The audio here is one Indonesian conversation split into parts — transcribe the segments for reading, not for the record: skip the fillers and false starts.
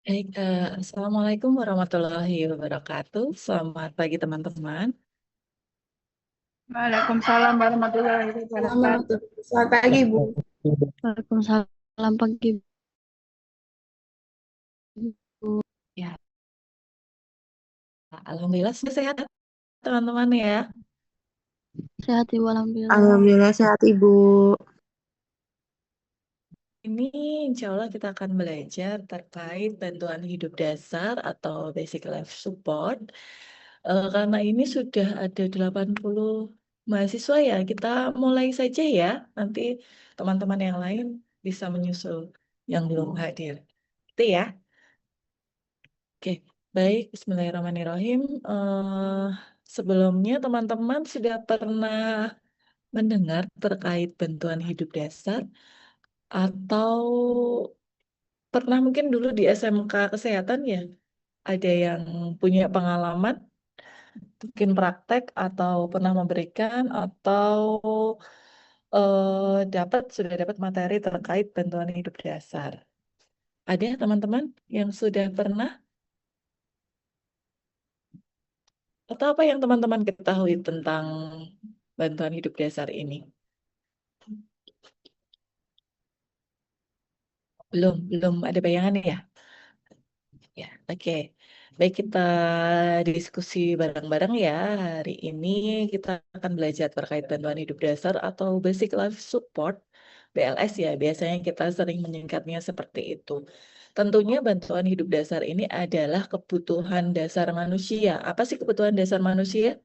Baik, Assalamualaikum warahmatullahi wabarakatuh. Selamat pagi teman-teman. Waalaikumsalam warahmatullahi wabarakatuh. Selamat pagi, Bu. Waalaikumsalam pagi Bu. Ya, Alhamdulillah sudah sehat teman-teman ya. Sehat Ibu alhamdulillah. Alhamdulillah sehat, Ibu. Ini insya Allah kita akan belajar terkait bantuan hidup dasar atau basic life support. Karena ini sudah ada 80 mahasiswa ya, kita mulai saja ya. Nanti teman-teman yang lain bisa menyusul yang belum hadir. Itu ya. Oke, baik. Bismillahirrahmanirrahim. Sebelumnya teman-teman sudah pernah mendengar terkait bantuan hidup dasar atau pernah mungkin dulu di SMK kesehatan ya ada yang punya pengalaman mungkin praktek atau pernah memberikan atau sudah dapat materi terkait bantuan hidup dasar. Ada ya, teman-teman yang sudah pernah atau apa yang teman-teman ketahui tentang bantuan hidup dasar ini? Belum ada bayangan ya? Ya, oke. Baik, kita diskusi bareng-bareng ya. Hari ini kita akan belajar terkait bantuan hidup dasar atau Basic Life Support, BLS ya. Biasanya kita sering menyingkatnya seperti itu. Tentunya bantuan hidup dasar ini adalah kebutuhan dasar manusia. Apa sih kebutuhan dasar manusia?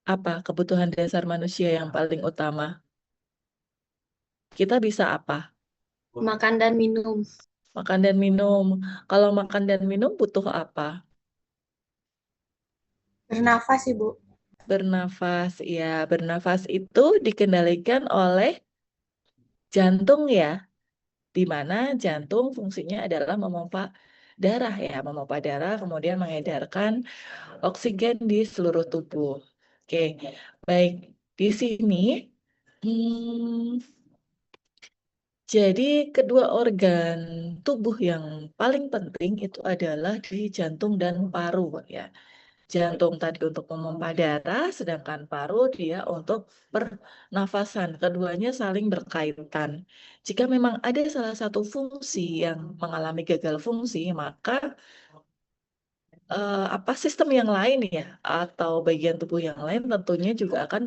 Apa kebutuhan dasar manusia yang paling utama? Kita bisa apa? Makan dan minum. Makan dan minum. Kalau makan dan minum butuh apa? Bernafas, Ibu. Bernafas, ya, bernafas itu dikendalikan oleh jantung ya, di mana jantung fungsinya adalah memompa darah ya, memompa darah kemudian mengedarkan oksigen di seluruh tubuh. Oke, baik. Di sini, hmm, jadi kedua organ tubuh yang paling penting itu adalah di jantung dan paru ya. Jantung tadi untuk memompa darah, sedangkan paru dia untuk pernafasan. Keduanya saling berkaitan. Jika memang ada salah satu fungsi yang mengalami gagal fungsi, maka apa sistem yang lain ya atau bagian tubuh yang lain tentunya juga akan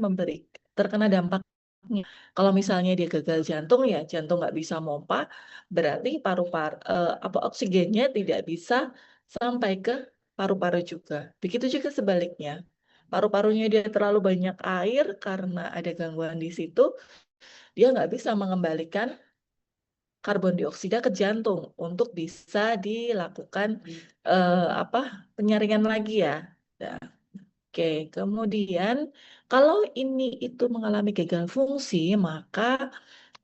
terkena dampaknya. Kalau misalnya dia gagal jantung ya, jantung nggak bisa pompa, berarti apa oksigennya tidak bisa sampai ke paru-paru juga. Begitu juga sebaliknya. Paru-parunya dia terlalu banyak air karena ada gangguan di situ, dia nggak bisa mengembalikan karbon dioksida ke jantung untuk bisa dilakukan apa penyaringan lagi ya. Nah, oke, kemudian kalau ini itu mengalami gagal fungsi, maka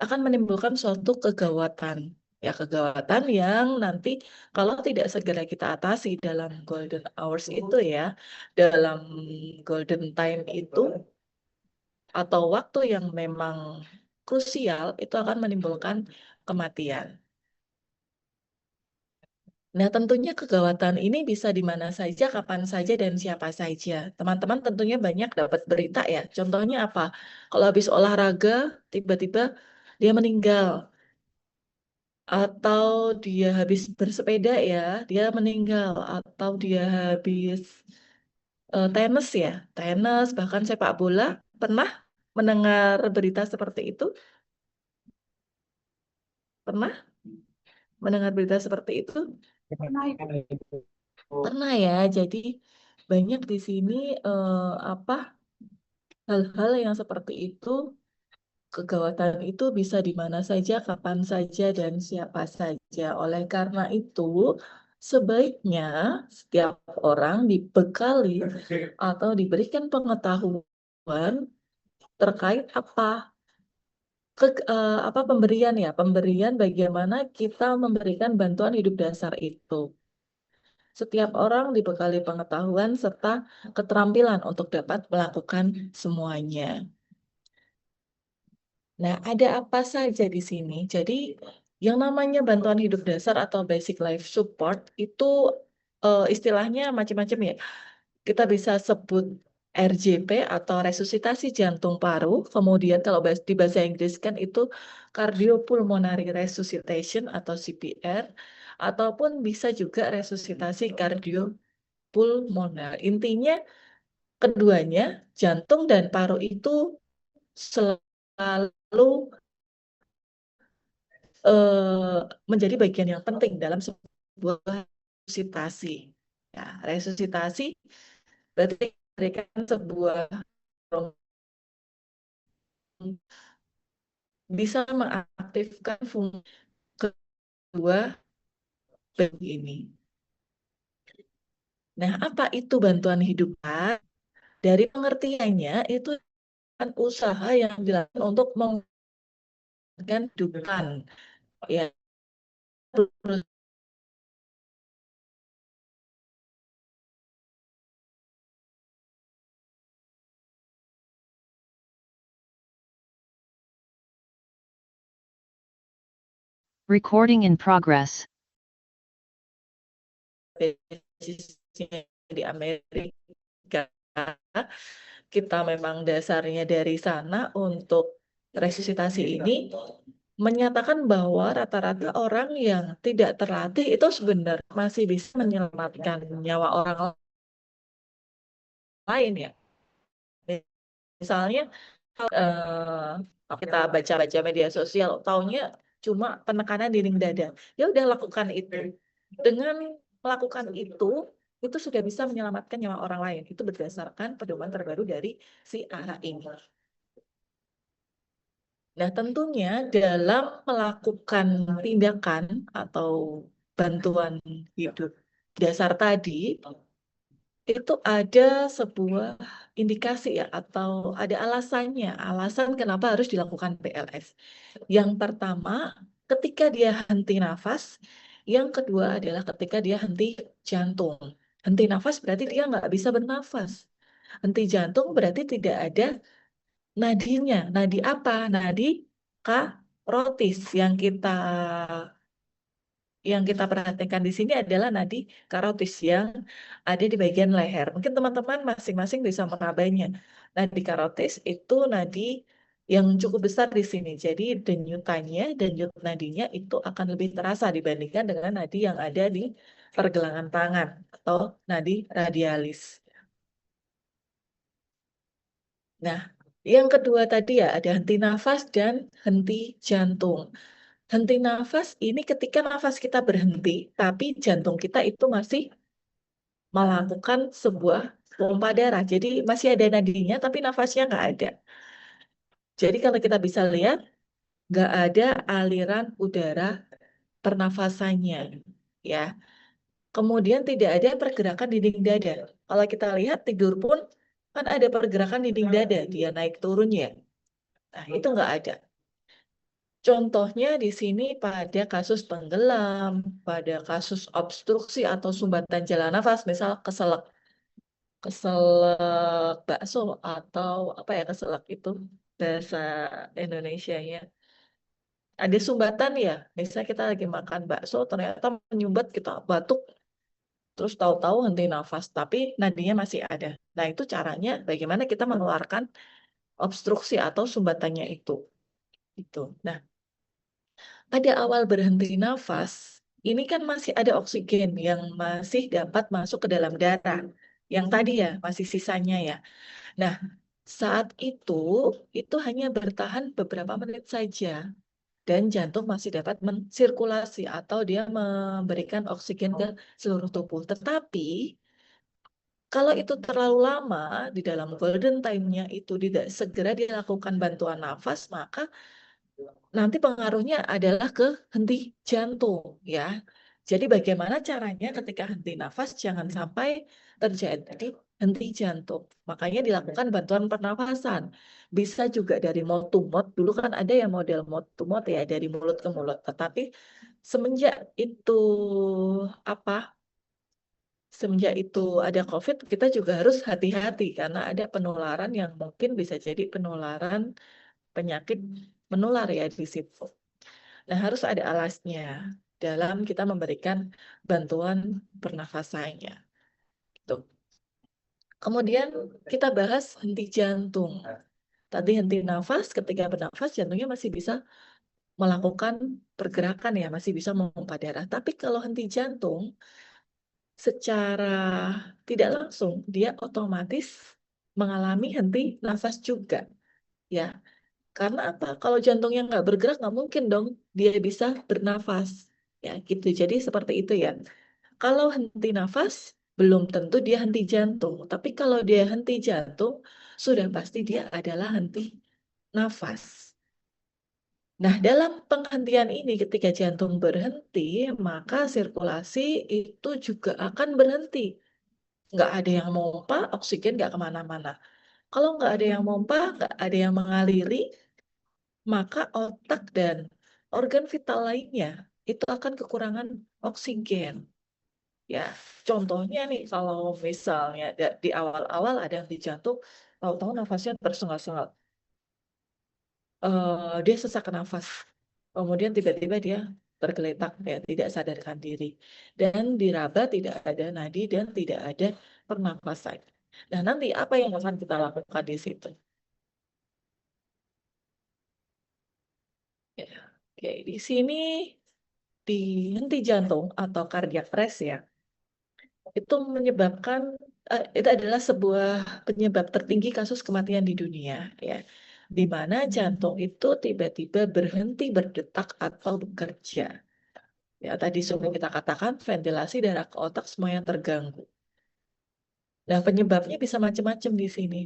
akan menimbulkan suatu kegawatan. Ya, kegawatan yang nanti kalau tidak segera kita atasi dalam golden hours itu ya, dalam golden time itu, atau waktu yang memang krusial, itu akan menimbulkan kematian. Nah, tentunya kegawatan ini bisa di mana saja, kapan saja, dan siapa saja. Teman-teman tentunya banyak dapat berita ya. Contohnya apa? Kalau habis olahraga, tiba-tiba dia meninggal. Atau dia habis bersepeda ya, dia meninggal. Atau dia habis tenis ya, tenis, bahkan sepak bola. Pernah mendengar berita seperti itu? Pernah mendengar berita seperti itu? Pernah ya. Jadi banyak di sini apa hal-hal yang seperti itu, kegawatan itu bisa di mana saja, kapan saja, dan siapa saja. Oleh karena itu, sebaiknya setiap orang dibekali atau diberikan pengetahuan terkait apa pemberian ya, pemberian bagaimana kita memberikan bantuan hidup dasar itu. Setiap orang dibekali pengetahuan serta keterampilan untuk dapat melakukan semuanya. Nah, ada apa saja di sini? Jadi, Yang namanya bantuan hidup dasar atau basic life support itu istilahnya macam-macam ya. Kita bisa sebut RJP atau resusitasi jantung paru. Kemudian kalau di bahasa Inggris kan itu cardiopulmonary resuscitation atau CPR. Ataupun bisa juga resusitasi kardiopulmoner. Intinya keduanya, jantung dan paru itu selalu menjadi bagian yang penting dalam sebuah resusitasi. Ya, resusitasi berarti memberikan sebuah bisa mengaktifkan fungsi kedua bagian ini. Nah, apa itu bantuan hidup? Dari pengertiannya itu kan usaha yang dilakukan untuk menghidupan ya. Recording in progress. Basisnya di Amerika, kita memang dasarnya dari sana untuk resusitasi ini menyatakan bahwa rata-rata orang yang tidak terlatih itu sebenarnya masih bisa menyelamatkan nyawa orang lain ya. Misalnya kita baca-baca media sosial, taunya cuma penekanan dinding dada. Ya udah lakukan itu. Dengan melakukan itu sudah bisa menyelamatkan nyawa orang lain. Itu berdasarkan pedoman terbaru dari si AHA ini. Nah, tentunya dalam melakukan tindakan atau bantuan hidup dasar tadi, itu ada sebuah indikasi ya, atau ada alasannya, alasan kenapa harus dilakukan PLS. Yang pertama, ketika dia henti nafas. Yang kedua adalah ketika dia henti jantung. Henti nafas berarti dia nggak bisa bernafas. Henti jantung berarti tidak ada nadinya. Nadi apa? Nadi karotis yang kita perhatikan di sini adalah nadi karotis yang ada di bagian leher. Mungkin teman-teman masing-masing bisa menabainya. Nadi karotis itu nadi yang cukup besar di sini. Jadi denyut nadinya itu akan lebih terasa dibandingkan dengan nadi yang ada di pergelangan tangan atau nadi radialis. Nah, yang kedua tadi ya ada henti nafas dan henti jantung. Henti nafas ini ketika nafas kita berhenti, tapi jantung kita itu masih melakukan sebuah pompa darah. Jadi masih ada nadinya, tapi nafasnya nggak ada. Jadi kalau kita bisa lihat, nggak ada aliran udara pernafasannya, ya. Kemudian tidak ada pergerakan dinding dada. Kalau kita lihat tidur pun kan ada pergerakan dinding dada, dia naik turunnya. Nah, itu nggak ada. Contohnya di sini pada kasus tenggelam, pada kasus obstruksi atau sumbatan jalan nafas, misal keselak bakso atau apa ya keselak itu bahasa Indonesianya. Ada sumbatan ya, misalnya kita lagi makan bakso, ternyata menyumbat kita batuk, terus tahu-tahu henti nafas, tapi nadinya masih ada. Nah itu caranya bagaimana kita mengeluarkan obstruksi atau sumbatannya itu. Itu. Nah, pada awal berhenti nafas, ini kan masih ada oksigen yang masih dapat masuk ke dalam darah. Yang tadi ya, masih sisanya ya. Nah, saat itu hanya bertahan beberapa menit saja. Dan jantung masih dapat mensirkulasi atau dia memberikan oksigen ke seluruh tubuh. Tetapi, kalau itu terlalu lama, di dalam golden time-nya itu tidak segera dilakukan bantuan nafas, maka nanti pengaruhnya adalah ke henti jantung ya. Jadi bagaimana caranya ketika henti nafas jangan sampai terjadi henti jantung. Makanya dilakukan bantuan pernafasan. Bisa juga dari mouth to mouth. Dulu kan ada yang model mouth to mouth ya dari mulut ke mulut. Tetapi semenjak itu apa? Semenjak itu ada COVID, kita juga harus hati-hati karena ada penularan yang mungkin bisa jadi penularan penyakit menular ya di situ. Nah, harus ada alasnya dalam kita memberikan bantuan pernafasannya. Gitu. Kemudian kita bahas henti jantung. Tadi henti nafas, ketika bernafas jantungnya masih bisa melakukan pergerakan ya, masih bisa memompa darah. Tapi kalau henti jantung, secara tidak langsung dia otomatis mengalami henti nafas juga, ya. Karena apa? Kalau jantungnya nggak bergerak, nggak mungkin dong dia bisa bernafas, ya gitu. Jadi seperti itu ya. Kalau henti nafas, belum tentu dia henti jantung. Tapi kalau dia henti jantung, sudah pasti dia adalah henti nafas. Nah, dalam penghentian ini ketika jantung berhenti, maka sirkulasi itu juga akan berhenti. Nggak ada yang mompa, oksigen nggak kemana-mana. Kalau nggak ada yang mompa, nggak ada yang mengaliri, maka otak dan organ vital lainnya itu akan kekurangan oksigen. Ya, contohnya nih kalau misalnya di awal-awal ada yang di jantung, tahu-tahu nafasnya tersengal-sengal. Dia sesak nafas. Kemudian tiba-tiba dia tergeletak, ya, tidak sadarkan diri. Dan diraba tidak ada nadi dan tidak ada pernapasan. Nah, nanti apa yang akan kita lakukan di situ? Ya, oke, di sini di henti jantung atau cardiac arrest ya, itu menyebabkan itu adalah sebuah penyebab tertinggi kasus kematian di dunia ya, di mana jantung itu tiba-tiba berhenti berdetak atau bekerja. Ya, tadi sudah kita katakan ventilasi darah ke otak semuanya terganggu. Nah, penyebabnya bisa macam-macam di sini.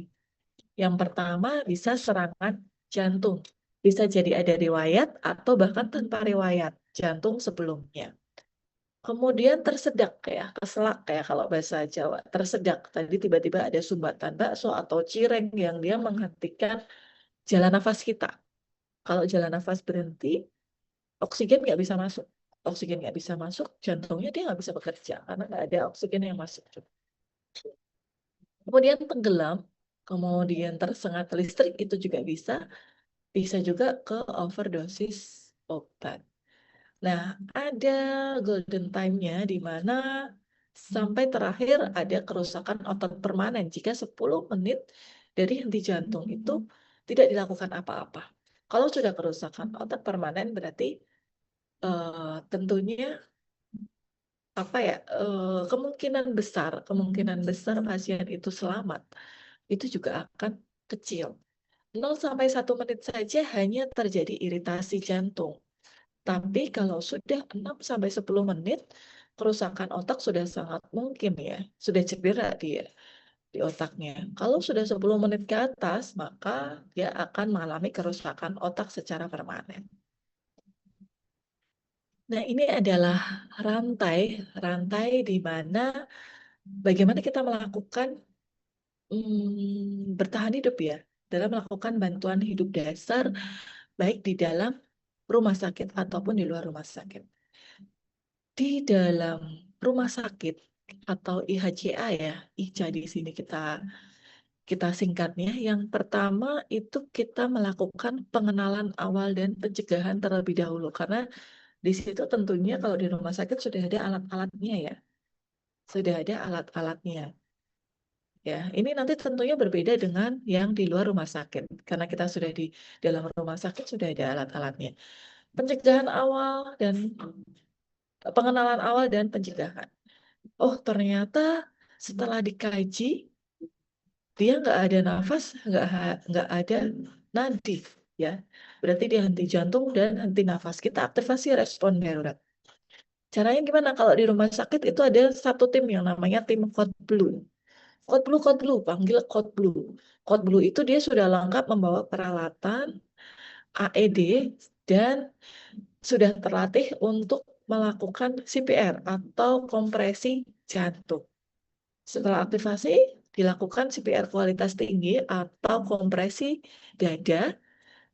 Yang pertama bisa serangan jantung. Bisa jadi ada riwayat atau bahkan tanpa riwayat jantung sebelumnya. Kemudian tersedak ya, keselak kayak kalau bahasa Jawa. Tersedak, tadi tiba-tiba ada sumbatan bakso atau cireng yang dia menghentikan jalan nafas kita. Kalau jalan nafas berhenti, oksigen nggak bisa masuk. Oksigen nggak bisa masuk, jantungnya dia nggak bisa bekerja karena nggak ada oksigen yang masuk. Kemudian tenggelam, kemudian tersengat listrik itu juga bisa juga ke overdosis obat. Nah, ada golden time-nya di mana sampai terakhir ada kerusakan otot permanen jika 10 menit dari henti jantung itu tidak dilakukan apa-apa. Kalau sudah kerusakan otot permanen berarti tentunya apa ya, kemungkinan besar pasien itu selamat itu juga akan kecil. 0 sampai 1 menit saja hanya terjadi iritasi jantung. Tapi kalau sudah 6 sampai 10 menit, kerusakan otak sudah sangat mungkin ya, sudah cedera dia di otaknya. Kalau sudah 10 menit ke atas, maka dia akan mengalami kerusakan otak secara permanen. Nah, ini adalah rantai di mana bagaimana kita melakukan bertahan hidup ya, dalam melakukan bantuan hidup dasar, baik di dalam rumah sakit ataupun di luar rumah sakit. Di dalam rumah sakit atau IHCA ya, IHCA di sini kita singkatnya. Yang pertama itu kita melakukan pengenalan awal dan pencegahan terlebih dahulu karena di situ tentunya kalau di rumah sakit sudah ada alat-alatnya ya. Sudah ada alat-alatnya. Ya, ini nanti tentunya berbeda dengan yang di luar rumah sakit karena kita sudah di dalam rumah sakit sudah ada alat-alatnya. Pencegahan awal dan pengenalan awal dan pencegahan. Oh, ternyata setelah dikaji dia nggak ada nafas, nggak ada nadi, ya. Berarti dia henti jantung dan henti nafas. Kita aktifasi respon darurat. Caranya gimana? Kalau di rumah sakit itu ada satu tim yang namanya tim Code Blue. Code Blue, panggil Code Blue. Code Blue itu dia sudah lengkap membawa peralatan AED dan sudah terlatih untuk melakukan CPR atau kompresi jantung. Setelah aktivasi, dilakukan CPR kualitas tinggi atau kompresi dada,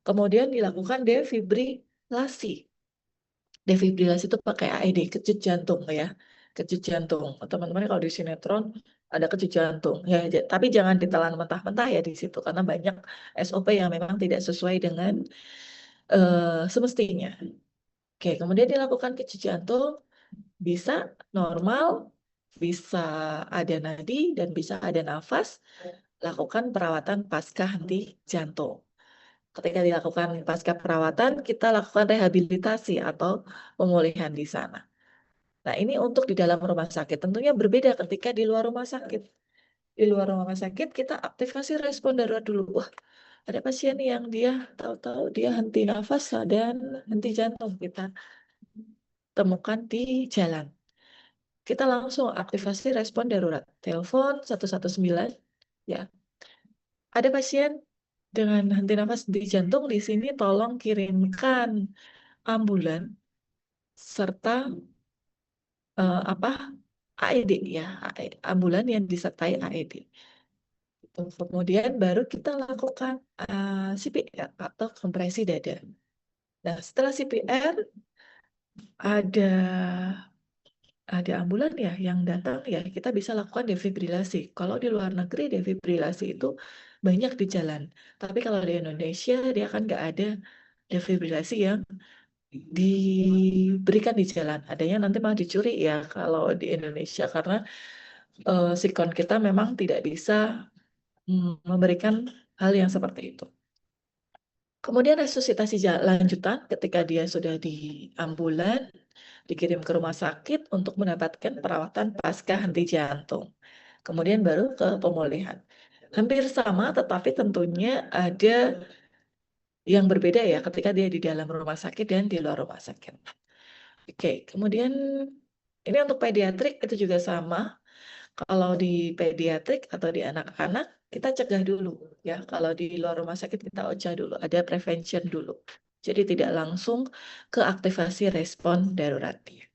kemudian dilakukan defibrilasi. Defibrilasi itu pakai AED, kejut jantung ya. Kejut jantung. Teman-teman kalau di sinetron ada kejut jantung. Ya, tapi jangan ditelan mentah-mentah ya di situ karena banyak SOP yang memang tidak sesuai dengan semestinya. Oke, kemudian dilakukan kecil jantung, bisa normal, bisa ada nadi, dan bisa ada nafas. Lakukan perawatan pasca henti jantung. Ketika dilakukan pasca perawatan, kita lakukan rehabilitasi atau pemulihan di sana. Nah, ini untuk di dalam rumah sakit. Tentunya berbeda ketika di luar rumah sakit. Di luar rumah sakit, kita aktifasi respon darurat dulu. Wah, ada pasien yang dia tahu-tahu dia henti nafas dan henti jantung. Kita temukan di jalan. Kita langsung aktifasi respon darurat. Telepon 119, ya. Ada pasien dengan henti nafas di jantung di sini, tolong kirimkan ambulan serta apa AED, ya, ambulan yang disertai AED. Kemudian baru kita lakukan CPR atau kompresi dada. Nah, setelah CPR ada ambulan ya yang datang, ya kita bisa lakukan defibrilasi. Kalau di luar negeri defibrilasi itu banyak di jalan. Tapi kalau di Indonesia dia kan nggak ada defibrilasi yang diberikan di jalan. Adanya nanti malah dicuri ya kalau di Indonesia, karena sikon kita memang tidak bisa memberikan hal yang seperti itu. Kemudian resusitasi lanjutan ketika dia sudah di ambulan, dikirim ke rumah sakit untuk mendapatkan perawatan pasca henti jantung. Kemudian baru ke pemulihan. Hampir sama, tetapi tentunya ada yang berbeda ya ketika dia di dalam rumah sakit dan di luar rumah sakit. Oke, kemudian ini untuk pediatrik itu juga sama. Kalau di pediatrik atau di anak-anak, kita cegah dulu ya. Kalau di luar rumah sakit kita OJA dulu, ada prevention dulu. Jadi tidak langsung ke aktivasi respon daruratnya.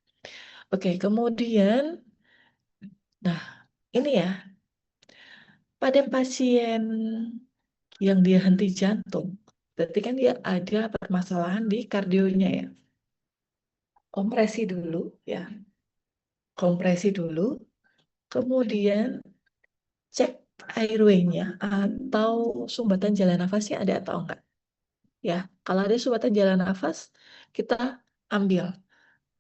Oke, kemudian, nah ini ya, pada pasien yang dia henti jantung, berarti kan dia ada permasalahan di kardionya ya. Kompresi dulu ya, kompresi dulu, kemudian cek airway-nya atau sumbatan jalan nafasnya ada atau enggak. Ya, kalau ada sumbatan jalan nafas, kita ambil.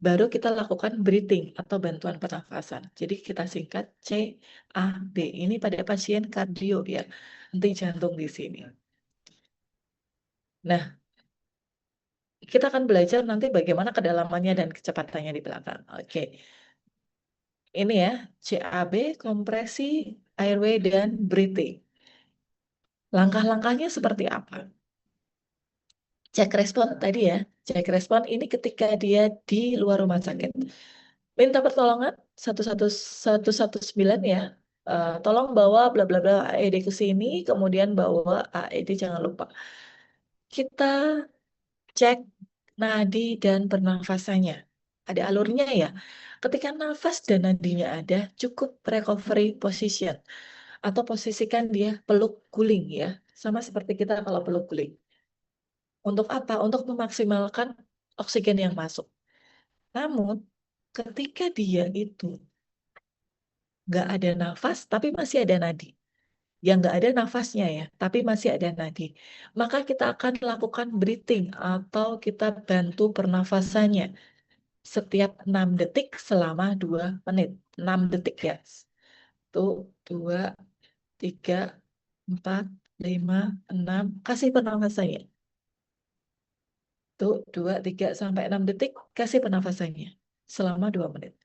Baru kita lakukan breathing atau bantuan pernafasan. Jadi kita singkat CAB. Ini pada pasien kardio ya, henti jantung di sini. Nah, kita akan belajar nanti bagaimana kedalamannya dan kecepatannya di belakang. Oke. Ini ya, CAB, kompresi, airway, dan breathing. Langkah-langkahnya seperti apa? Cek respon tadi ya. Cek respon ini ketika dia di luar rumah sakit. Minta pertolongan 119 ya. Tolong bawa bla bla bla AED ke sini, kemudian bawa AED, jangan lupa. Kita cek nadi dan pernafasannya. Ada alurnya ya. Ketika nafas dan nadinya ada, cukup recovery position atau posisikan dia peluk guling ya. Sama seperti kita kalau peluk guling. Untuk apa? Untuk memaksimalkan oksigen yang masuk. Namun, ketika dia itu nggak ada nafas, tapi masih ada nadi. Yang nggak ada nafasnya ya, tapi masih ada nadi. Maka kita akan lakukan breathing atau kita bantu pernafasannya setiap 6 detik selama 2 menit. 6 detik ya. Tuh, 2, 3, 4, 5, 6. Kasih pernafasannya. Tuh, 2, 3, sampai 6 detik, kasih pernafasannya selama 2 menit.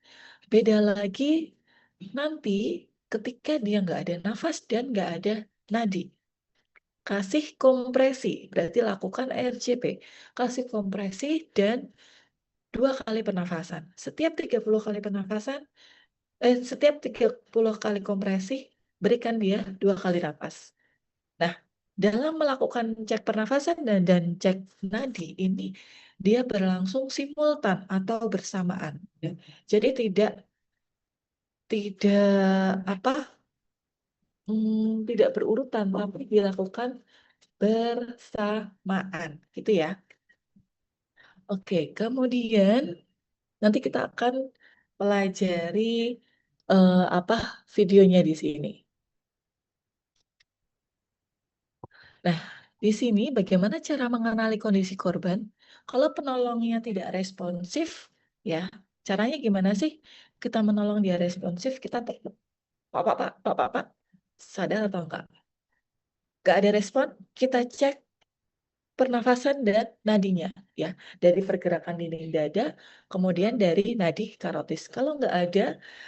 Beda lagi nanti ketika dia nggak ada nafas dan nggak ada nadi. Kasih kompresi, berarti lakukan RCP. Kasih kompresi dan 2 kali pernafasan. Setiap 30 kali kompresi, berikan dia 2 kali nafas. Nah, dalam melakukan cek pernafasan dan cek nadi ini, dia berlangsung simultan atau bersamaan. Ya. Jadi tidak apa tidak berurutan, tapi dilakukan bersamaan, gitu ya. Oke, kemudian nanti kita akan pelajari apa videonya di sini. Nah, Di sini bagaimana cara mengenali kondisi korban? Kalau penolongnya tidak responsif, ya, caranya gimana sih kita menolong dia responsif? Kita tetap, Pak, sadar atau enggak? Enggak ada respon, kita cek pernafasan dan nadinya, ya, dari pergerakan dinding dada, kemudian dari nadi karotis. Kalau enggak ada,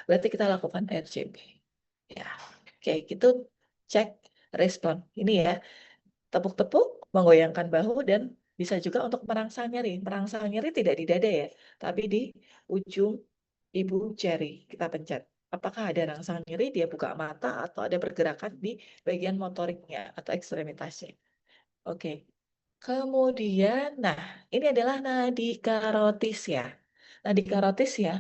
berarti kita lakukan RCP. Ya, kayak gitu, cek respon. Ini ya, tepuk-tepuk, menggoyangkan bahu, dan bisa juga untuk merangsang nyeri. Merangsang nyeri tidak di dada ya, tapi di ujung ibu jari. Kita pencet. Apakah ada rangsang nyeri, dia buka mata, atau ada pergerakan di bagian motoriknya atau ekstremitasnya. Oke. Kemudian, nah, ini adalah nadi karotis ya. Nadi karotis ya,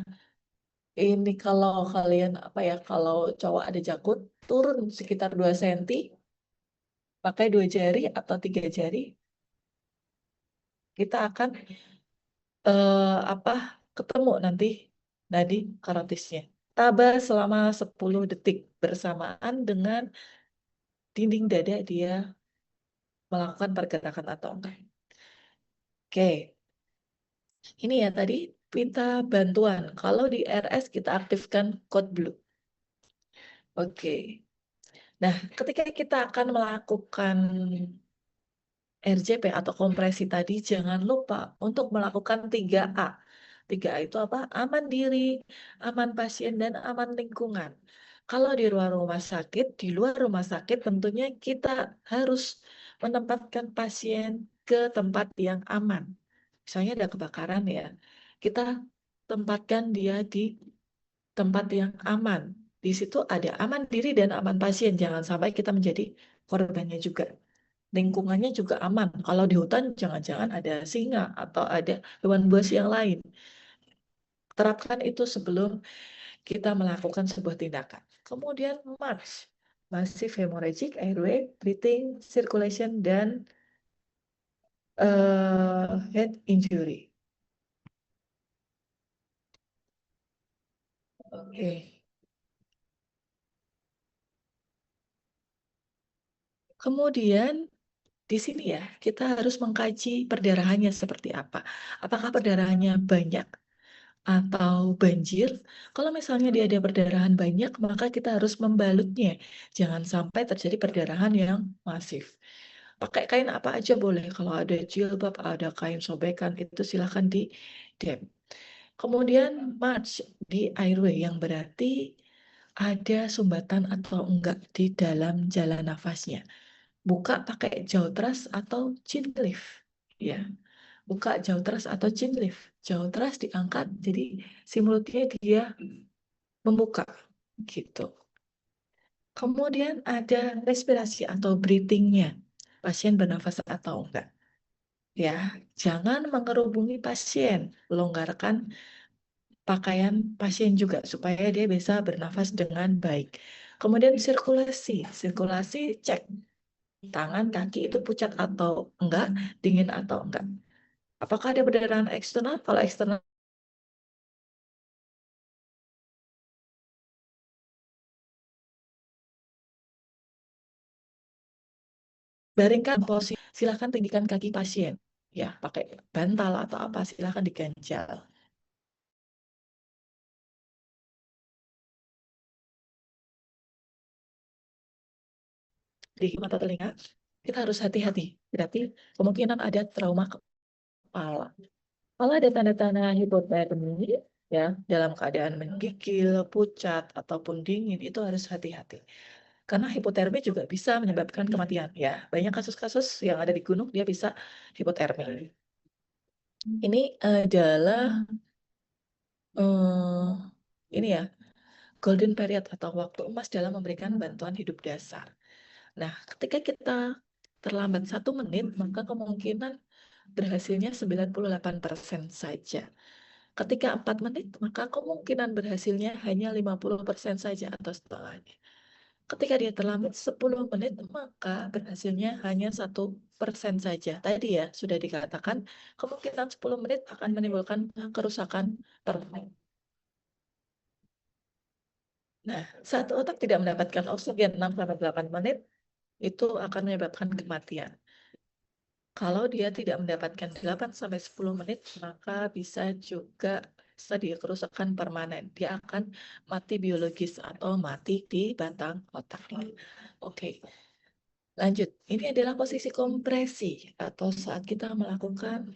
ini kalau kalian, kalau cowok ada jakun, turun sekitar 2 cm, pakai 2 jari atau 3 jari, kita akan apa ketemu nanti nadi karotisnya. Tabah selama 10 detik bersamaan dengan dinding dada dia melakukan pergerakan atau enggak. Oke, ini ya tadi minta bantuan. Kalau di RS kita aktifkan code blue. Oke. Nah, ketika kita akan melakukan RJP atau kompresi tadi, jangan lupa untuk melakukan 3A. 3A itu apa? Aman diri, aman pasien, dan aman lingkungan. Kalau di luar rumah sakit tentunya kita harus menempatkan pasien ke tempat yang aman. Misalnya ada kebakaran ya, kita tempatkan dia di tempat yang aman. Di situ ada aman diri dan aman pasien. Jangan sampai kita menjadi korbannya juga. Lingkungannya juga aman. Kalau di hutan jangan-jangan ada singa atau ada hewan buas yang lain. Terapkan itu sebelum kita melakukan sebuah tindakan. Kemudian MARCH, Massive Hemorrhagic Airway, Breathing, Circulation, dan head injury. Oke. Kemudian di sini ya, kita harus mengkaji perdarahannya seperti apa. Apakah perdarahannya banyak atau banjir? Kalau misalnya dia ada perdarahan banyak, maka kita harus membalutnya. Jangan sampai terjadi perdarahan yang masif. Pakai kain apa aja boleh. Kalau ada jilbab, ada kain sobekan, itu silahkan di dam. Kemudian march di airway, yang berarti ada sumbatan atau enggak di dalam jalan nafasnya. Buka pakai jaw thrust atau chin lift. Ya, buka jaw thrust atau chin lift. Jaw thrust diangkat, jadi si mulutnya dia membuka, gitu. Kemudian ada respirasi atau breathing-nya. Pasien bernafas atau enggak. Ya, jangan mengerubungi pasien. Longgarkan pakaian pasien juga supaya dia bisa bernafas dengan baik. Kemudian sirkulasi. Sirkulasi cek tangan, kaki itu pucat atau enggak, dingin atau enggak. Apakah ada perdarahan eksternal? Kalau eksternal, baringkan posisi, silakan tinggikan kaki pasien. Ya, pakai bantal atau apa, silakan diganjal. Di mata telinga, kita harus hati-hati. Berarti kemungkinan ada trauma kepala. Kalau ada tanda-tanda hipotermi, ya, dalam keadaan menggigil, pucat, ataupun dingin, itu harus hati-hati. Karena hipotermi juga bisa menyebabkan kematian. Ya, banyak kasus-kasus yang ada di gunung, dia bisa hipotermi. Ini adalah ini ya, golden period atau waktu emas dalam memberikan bantuan hidup dasar. Nah, ketika kita terlambat 1 menit, maka kemungkinan berhasilnya 98% saja. Ketika 4 menit, maka kemungkinan berhasilnya hanya 50% saja atau setengahnya. Ketika dia terlambat 10 menit, maka berhasilnya hanya 1% saja. Tadi ya, sudah dikatakan kemungkinan 10 menit akan menimbulkan kerusakan permanen. Nah, saat otak tidak mendapatkan oksigen 6-8 menit, itu akan menyebabkan kematian. Kalau dia tidak mendapatkan 8 sampai 10 menit, maka bisa juga terjadi kerusakan permanen. Dia akan mati biologis atau mati di batang otaknya. Oke, lanjut. Ini adalah posisi kompresi atau saat kita melakukan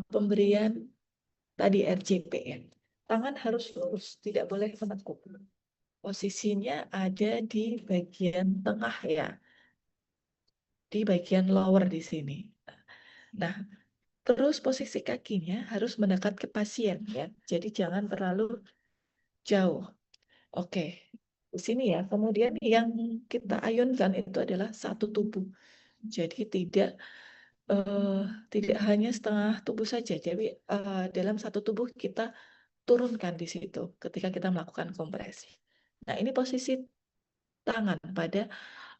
pemberian tadi RJP ya. Tangan harus lurus, tidak boleh menekuk. Posisinya ada di bagian tengah ya, di bagian lower di sini. Nah, terus posisi kakinya harus mendekat ke pasien ya. Jadi jangan terlalu jauh. Oke. Di sini ya. Kemudian yang kita ayunkan itu adalah satu tubuh. Jadi eh, tidak hanya setengah tubuh saja. Jadi dalam satu tubuh kita turunkan di situ ketika kita melakukan kompresi. Nah, ini posisi tangan pada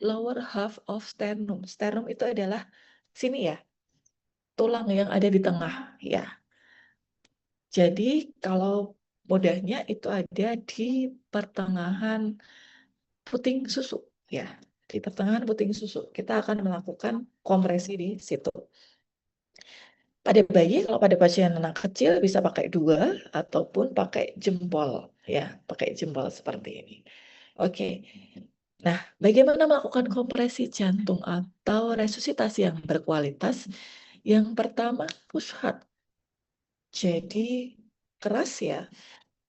lower half of sternum. Sternum itu adalah sini ya, tulang yang ada di tengah ya. Jadi kalau mudahnya itu ada di pertengahan puting susu ya. Di pertengahan puting susu kita akan melakukan kompresi di situ. Pada bayi, kalau pada pasien anak kecil bisa pakai 2 ataupun pakai jempol ya, pakai jempol seperti ini. Oke. Nah, bagaimana melakukan kompresi jantung atau resusitasi yang berkualitas? Yang pertama, push hard. Jadi keras ya,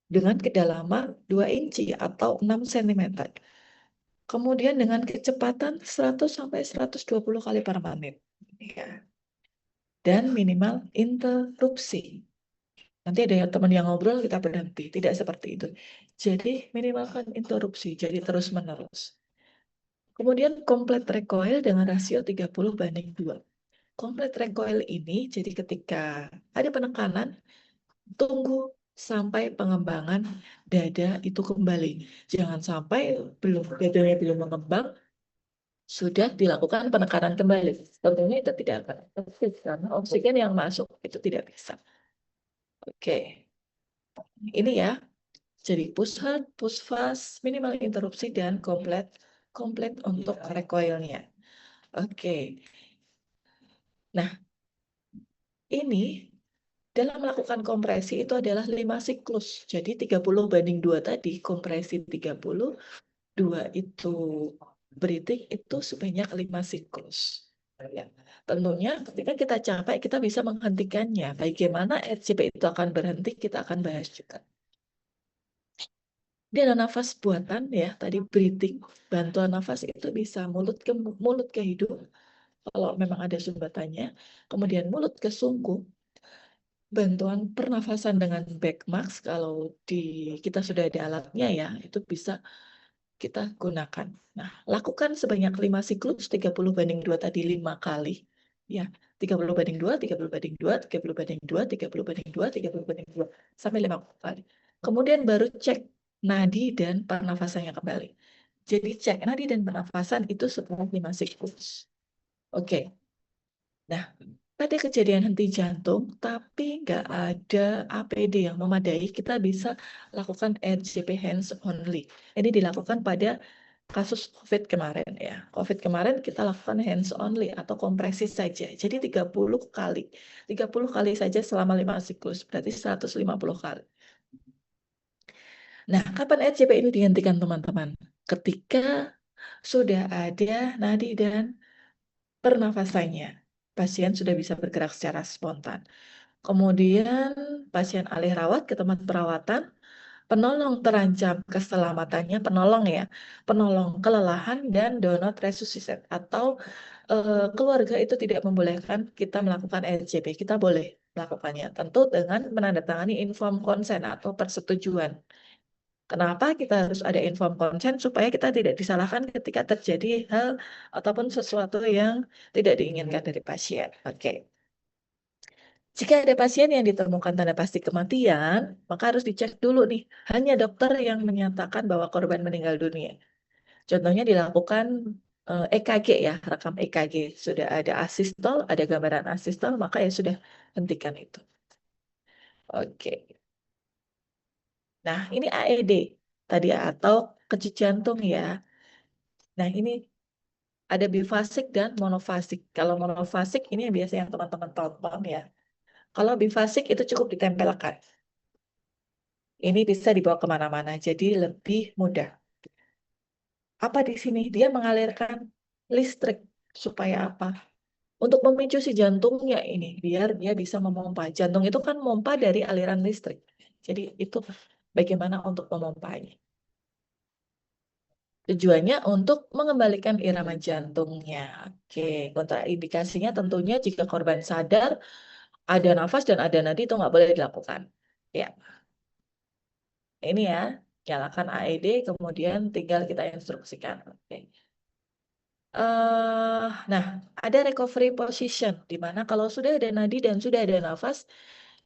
dengan kedalaman 2 inci atau 6 cm. Kemudian dengan kecepatan 100 sampai 120 kali per menit. Ya. Dan minimal interupsi. Nanti ada yang teman yang ngobrol, kita berhenti. Tidak seperti itu. Jadi minimalkan interupsi, jadi terus-menerus. Kemudian komplit recoil dengan rasio 30:2. Komplit recoil ini, jadi ketika ada penekanan, tunggu sampai pengembangan dada itu kembali. Jangan sampai dadanya belum mengembang, sudah dilakukan penekanan kembali. Tentunya itu tidak akan efektif karena oksigen yang masuk itu tidak bisa. Oke, ini ya. Jadi push hard, push fast, minimal interupsi dan komplit untuk recoilnya. Oke. Nah, ini dalam melakukan kompresi itu adalah 5 siklus. Jadi 30:2 tadi, kompresi 30, 2 itu breathing itu sebanyak 5 siklus. Ya. Tentunya ketika kita capek, kita bisa menghentikannya. Bagaimana RCP itu akan berhenti, kita akan bahas juga. Dia ada nafas buatan ya, tadi breathing, bantuan nafas itu bisa mulut ke hidung, kalau memang ada sumbatannya, kemudian mulut ke sungguh, bantuan pernafasan dengan back mask, kalau kita sudah ada alatnya ya, itu bisa kita gunakan. Nah, lakukan sebanyak 5 siklus, 30:2 tadi 5 kali, ya, 30:2, 30:2, 30:2, 30:2, 30:2, sampai 5 kali. Kemudian baru cek nadi dan pernafasannya kembali. Jadi cek nadi dan pernafasan itu setelah 5 siklus. Oke. Nah, pada kejadian henti jantung, tapi nggak ada APD yang memadai, kita bisa lakukan RCP hands only. Ini dilakukan pada kasus COVID kemarin ya. COVID kemarin kita lakukan hands only atau kompresi saja. Jadi 30 kali. 30 kali saja selama 5 siklus, berarti 150 kali. Nah, kapan RCP ini dihentikan teman-teman? Ketika sudah ada nadi dan pernafasannya. Pasien sudah bisa bergerak secara spontan. Kemudian pasien alih rawat ke tempat perawatan, penolong terancam keselamatannya, penolong kelelahan dan do not resuscitate atau keluarga itu tidak membolehkan kita melakukan RCP. Kita boleh melakukannya, tentu dengan menandatangani inform consent atau persetujuan. Kenapa kita harus ada inform consent? Supaya kita tidak disalahkan ketika terjadi hal ataupun sesuatu yang tidak diinginkan dari pasien. Oke. Jika ada pasien yang ditemukan tanda pasti kematian, maka harus dicek dulu nih. Hanya dokter yang menyatakan bahwa korban meninggal dunia. Contohnya dilakukan EKG ya, rekam EKG. Sudah ada asistol, ada gambaran asistol, maka ya sudah hentikan itu. Oke. Nah, ini AED tadi atau kejut jantung ya. Nah, ini Ada bifasik dan monofasik. Kalau monofasik ini yang biasa yang teman-teman tonton ya. Kalau bifasik itu cukup ditempelkan. Ini bisa dibawa kemana-mana, jadi lebih mudah. Apa di sini? Dia mengalirkan listrik. Supaya apa? Untuk memicu si jantungnya ini, biar dia bisa memompa. Jantung itu kan memompa dari aliran listrik. Jadi itu bagaimana untuk memompanya. Tujuannya untuk mengembalikan irama jantungnya. Oke, kontraindikasinya tentunya jika korban sadar, ada nafas dan ada nadi itu nggak boleh dilakukan. Ya, ini ya, nyalakan AED, kemudian tinggal kita instruksikan. Oke. Nah, ada recovery position, di mana kalau sudah ada nadi dan sudah ada nafas,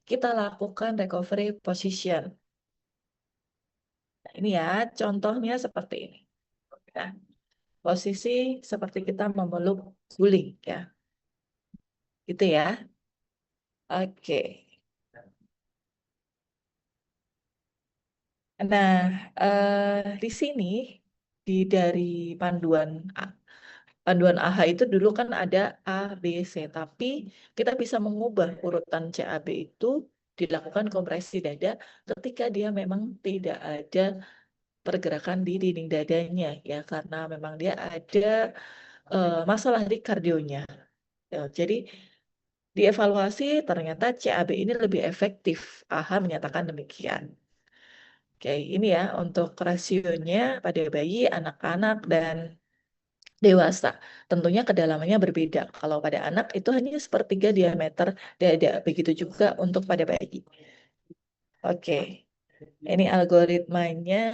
kita lakukan recovery position. Nah, ini ya, contohnya seperti ini. Nah, posisi seperti kita memeluk guling, ya. Gitu ya. Oke. Nah, di sini dari panduan panduan AH itu dulu kan ada A, B, C, tapi kita bisa mengubah urutan CAB itu dilakukan kompresi dada ketika dia memang tidak ada pergerakan di dinding dadanya ya karena memang dia ada masalah di kardionya. Ya, jadi dievaluasi ternyata CAB ini lebih efektif. AH menyatakan demikian. Oke, ini ya untuk rasionya pada bayi, anak-anak, dan dewasa. Tentunya kedalamannya berbeda. Kalau pada anak itu hanya sepertiga diameter dada. Begitu juga untuk pada bayi. Oke, ini algoritmanya.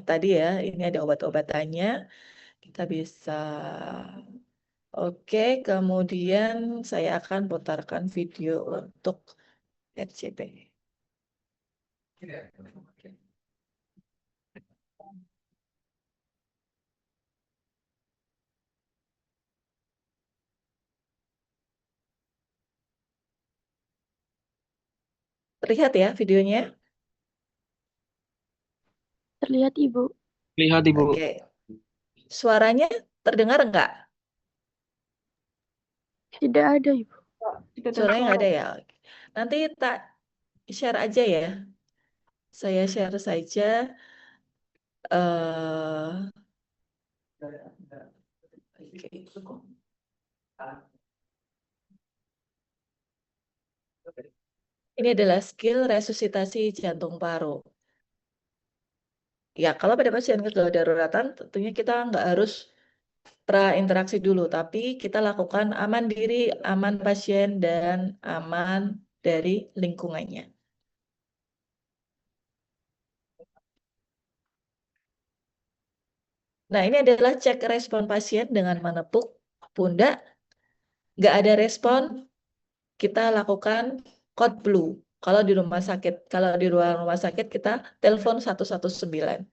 Tadi ya, ini ada obat-obatannya. Kita bisa. Oke, kemudian saya akan putarkan video untuk RCP. Terlihat ya videonya? Terlihat Ibu. Lihat Ibu. Oke. Suaranya terdengar enggak? Tidak ada Ibu. Suaranya nggak ada ya? Nanti tak share aja ya. Saya share saja. eh Ini adalah skill resusitasi jantung paru. Ya, kalau pada pasien kegawat daruratan, tentunya kita nggak harus pra-interaksi dulu, tapi kita lakukan aman diri, aman pasien, dan aman dari lingkungannya. Nah, ini adalah cek respon pasien dengan menepuk pundak. Nggak ada respon, kita lakukan code blue. Kalau di rumah sakit, kalau di ruang rumah sakit kita telepon 119.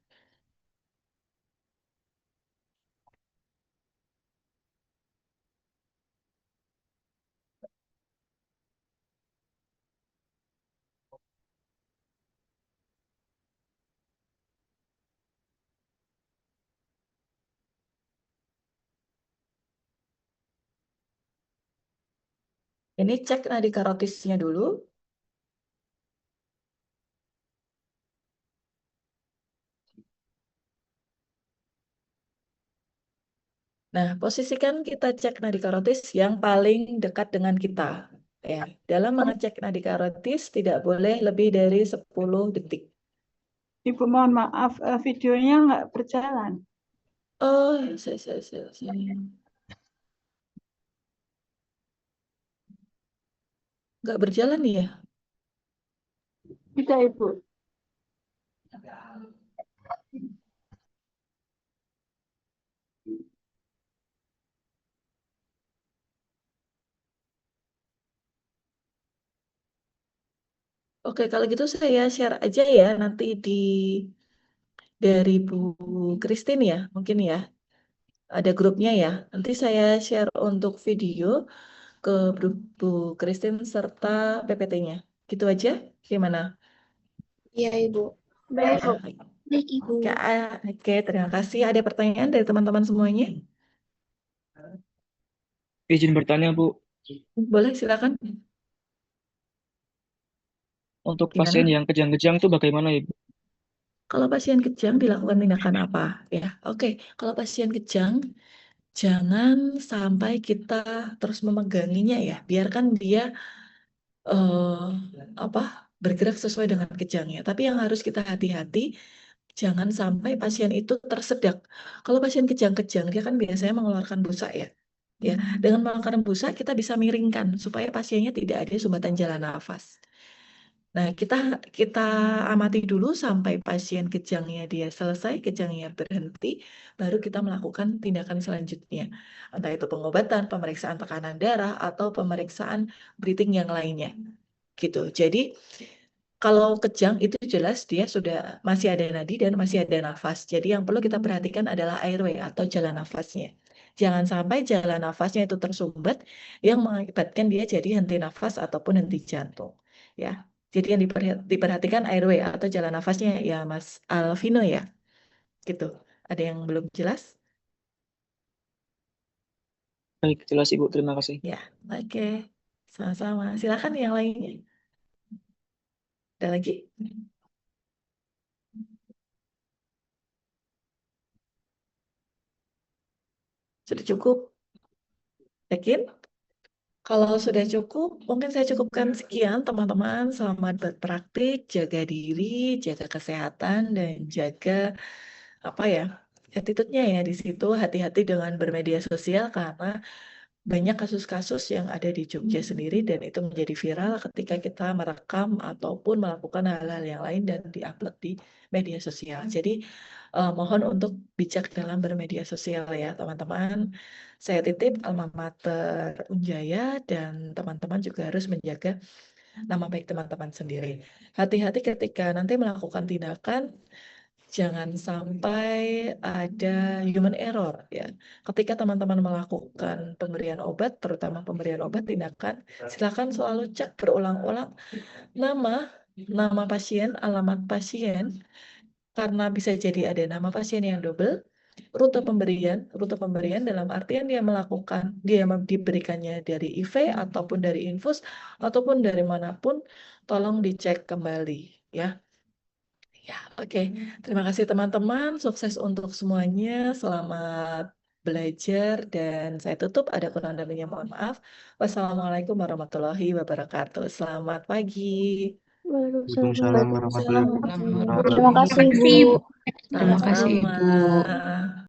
Ini cek nadi karotisnya dulu. Nah, posisikan kita cek nadi karotis yang paling dekat dengan kita. Ya, dalam mengecek nadi karotis tidak boleh lebih dari 10 detik. Ibu mohon maaf, videonya nggak berjalan. Oh, nggak berjalan nih ya? Tidak Ibu. Oke, kalau gitu saya share aja ya nanti dari Bu Christine ya, mungkin ya. Ada grupnya ya. Nanti saya share untuk video ke Bu Christine serta PPT-nya. Gitu aja? Gimana? Iya, Ibu. Ya. Baik, Ibu. Oke, terima kasih. Ada pertanyaan dari teman-teman semuanya? Izin bertanya, Bu. Boleh, silakan. Untuk Gimana? pasien yang kejang-kejang itu bagaimana, Ibu? Kalau pasien kejang dilakukan tindakan apa? Ya, oke. Kalau pasien kejang, jangan sampai kita terus memeganginya ya. Biarkan dia eh, bergerak sesuai dengan kejangnya. Tapi yang harus kita hati-hati, jangan sampai pasien itu tersedak. Kalau pasien kejang-kejang, dia kan biasanya mengeluarkan busa ya. Ya, dengan mengeluarkan busa kita bisa miringkan supaya pasiennya tidak ada sumbatan jalan nafas. Nah, kita amati dulu sampai pasien kejangnya dia selesai, kejangnya berhenti, baru kita melakukan tindakan selanjutnya. Entah itu pengobatan, pemeriksaan tekanan darah, atau pemeriksaan breathing yang lainnya. Gitu. Jadi, kalau kejang itu jelas dia sudah masih ada nadi dan masih ada nafas. Jadi yang perlu kita perhatikan adalah airway atau jalan nafasnya. Jangan sampai jalan nafasnya itu tersumbat yang mengakibatkan dia jadi henti nafas ataupun henti jantung. Ya. Jadi yang diperhatikan airway atau jalan nafasnya ya Mas Alvino ya. Gitu. Ada yang belum jelas? Baik, jelas, Ibu. Terima kasih. Ya, oke. Sama-sama. Silakan yang lainnya. Ada lagi? Sudah cukup? Yakin? Kalau sudah cukup, mungkin saya cukupkan sekian teman-teman. Selamat berpraktik, jaga diri, jaga kesehatan, dan jaga attitude-nya ya di situ. Hati-hati dengan bermedia sosial karena banyak kasus-kasus yang ada di Jogja sendiri dan itu menjadi viral ketika kita merekam ataupun melakukan hal-hal yang lain dan diupload di media sosial. Jadi mohon untuk bijak dalam bermedia sosial ya teman-teman. Saya titip alma mater Unjaya dan teman-teman juga harus menjaga nama baik teman-teman sendiri. Hati-hati ketika nanti melakukan tindakan, jangan sampai ada human error ya. Ketika teman-teman melakukan pemberian obat, terutama pemberian obat tindakan, silakan selalu cek berulang-ulang nama pasien, alamat pasien, karena bisa jadi ada nama pasien yang double, rute pemberian dalam artian dia diberikannya dari IV ataupun dari infus ataupun dari manapun, tolong dicek kembali ya. Ya, oke. Terima kasih teman-teman. Sukses untuk semuanya. Selamat belajar dan saya tutup. Ada kurang lebihnya mohon maaf. Wassalamualaikum warahmatullahi wabarakatuh. Selamat pagi. Waalaikumsalam. Waalaikumsalam warahmatullahi Waalaikumsalam. wabarakatuh. Terima kasih, Ibu. Terima kasih, Ibu. Sama-sama.